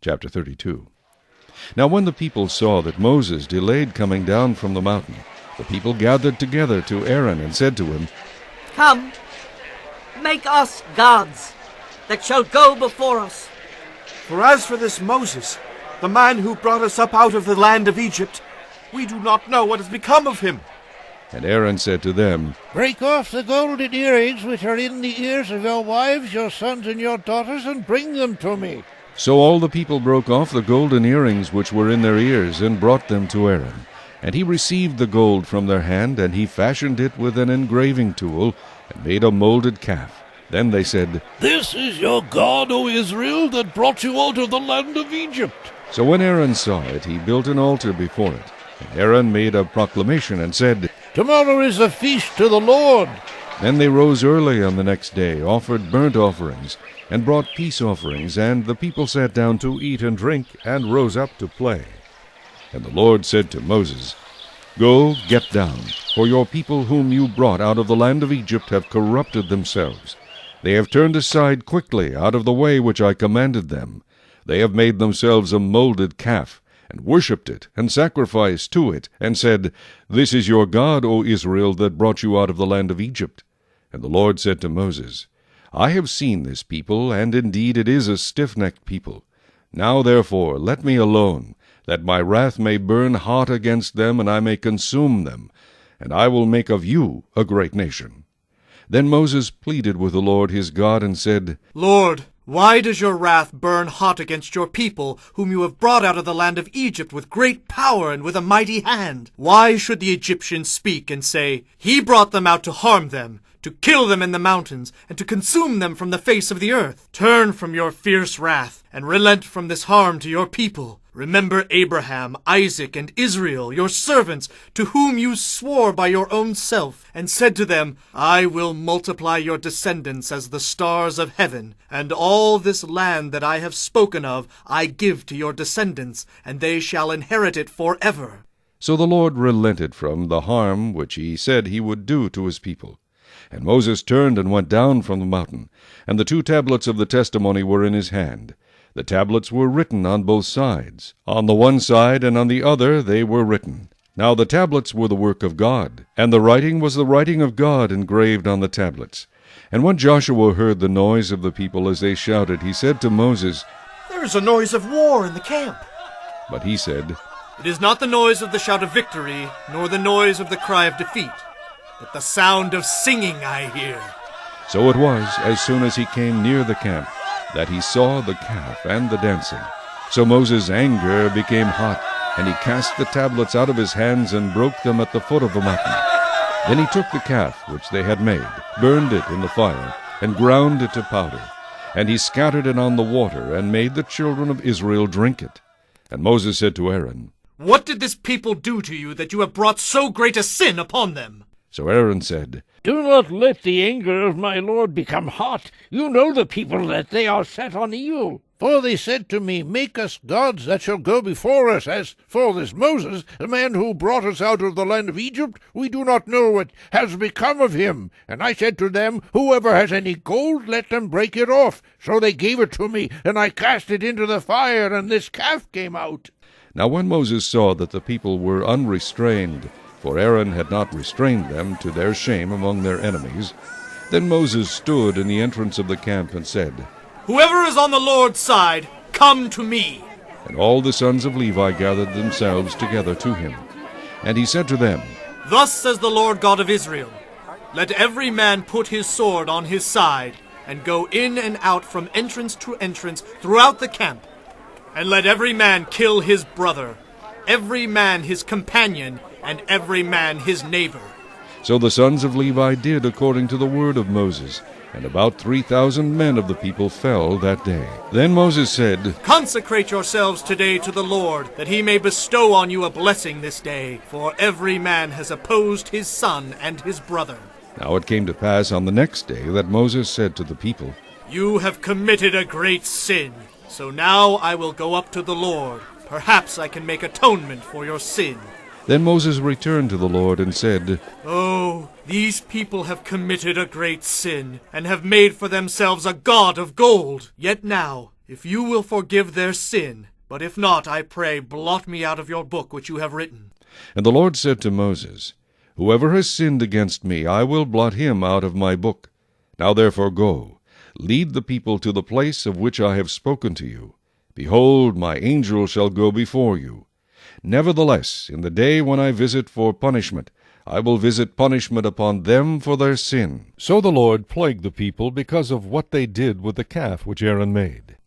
Chapter 32. Now when the people saw that Moses delayed coming down from the mountain, the people gathered together to Aaron and said to him, Come, make us gods that shall go before us. For as for this Moses, the man who brought us up out of the land of Egypt, we do not know what has become of him. And Aaron said to them, Break off the golden earrings which are in the ears of your wives, your sons, and your daughters, and bring them to me. So all the people broke off the golden earrings which were in their ears, and brought them to Aaron. And he received the gold from their hand, and he fashioned it with an engraving tool, and made a molded calf. Then they said, This is your God, O Israel, that brought you out of the land of Egypt. So when Aaron saw it, he built an altar before it. And Aaron made a proclamation and said, Tomorrow is a feast to the Lord. Then they rose early on the next day, offered burnt offerings, and brought peace offerings, and the people sat down to eat and drink, and rose up to play. And the Lord said to Moses, Go, get down, for your people whom you brought out of the land of Egypt have corrupted themselves. They have turned aside quickly out of the way which I commanded them. They have made themselves a molded calf, and worshipped it, and sacrificed to it, and said, This is your God, O Israel, that brought you out of the land of Egypt. And the Lord said to Moses, I have seen this people, and indeed it is a stiff-necked people. Now therefore let me alone, that my wrath may burn hot against them, and I may consume them, and I will make of you a great nation. Then Moses pleaded with the Lord his God, and said, Lord, why does your wrath burn hot against your people, whom you have brought out of the land of Egypt with great power and with a mighty hand? Why should the Egyptians speak and say, He brought them out to harm them, to kill them in the mountains, and to consume them from the face of the earth? Turn from your fierce wrath, and relent from this harm to your people. Remember Abraham, Isaac, and Israel, your servants, to whom you swore by your own self, and said to them, I will multiply your descendants as the stars of heaven, and all this land that I have spoken of I give to your descendants, and they shall inherit it forever. So the Lord relented from the harm which he said he would do to his people. And Moses turned and went down from the mountain, and the 2 tablets of the testimony were in his hand. The tablets were written on both sides. On the one side and on the other they were written. Now the tablets were the work of God, and the writing was the writing of God engraved on the tablets. And when Joshua heard the noise of the people as they shouted, he said to Moses, There is a noise of war in the camp. But he said, It is not the noise of the shout of victory, nor the noise of the cry of defeat, but the sound of singing I hear. So it was, as soon as he came near the camp, that he saw the calf and the dancing. So Moses' anger became hot, and he cast the tablets out of his hands and broke them at the foot of the mountain. Then he took the calf which they had made, burned it in the fire, and ground it to powder. And he scattered it on the water, and made the children of Israel drink it. And Moses said to Aaron, What did this people do to you, that you have brought so great a sin upon them? So Aaron said, Do not let the anger of my Lord become hot. You know the people, that they are set on evil. For they said to me, Make us gods that shall go before us. As for this Moses, the man who brought us out of the land of Egypt, we do not know what has become of him. And I said to them, Whoever has any gold, let them break it off. So they gave it to me, and I cast it into the fire, and this calf came out. Now when Moses saw that the people were unrestrained, for Aaron had not restrained them to their shame among their enemies, then Moses stood in the entrance of the camp and said, Whoever is on the Lord's side, come to me. And all the sons of Levi gathered themselves together to him. And he said to them, Thus says the Lord God of Israel, Let every man put his sword on his side, and go in and out from entrance to entrance throughout the camp. And let every man kill his brother, every man his companion, and every man his neighbor. So the sons of Levi did according to the word of Moses, and about 3,000 men of the people fell that day. Then Moses said, Consecrate yourselves today to the Lord, that he may bestow on you a blessing this day, for every man has opposed his son and his brother. Now it came to pass on the next day that Moses said to the people, You have committed a great sin, so now I will go up to the Lord. Perhaps I can make atonement for your sin. Then Moses returned to the Lord and said, Oh, these people have committed a great sin, and have made for themselves a god of gold. Yet now, If you will forgive their sin, but if not, I pray, blot me out of your book which you have written. And the Lord said to Moses, Whoever has sinned against me, I will blot him out of my book. Now therefore go, lead the people to the place of which I have spoken to you. Behold, my angel shall go before you. Nevertheless, in the day when I visit for punishment, I will visit punishment upon them for their sin. So the Lord plagued the people because of what they did with the calf which Aaron made.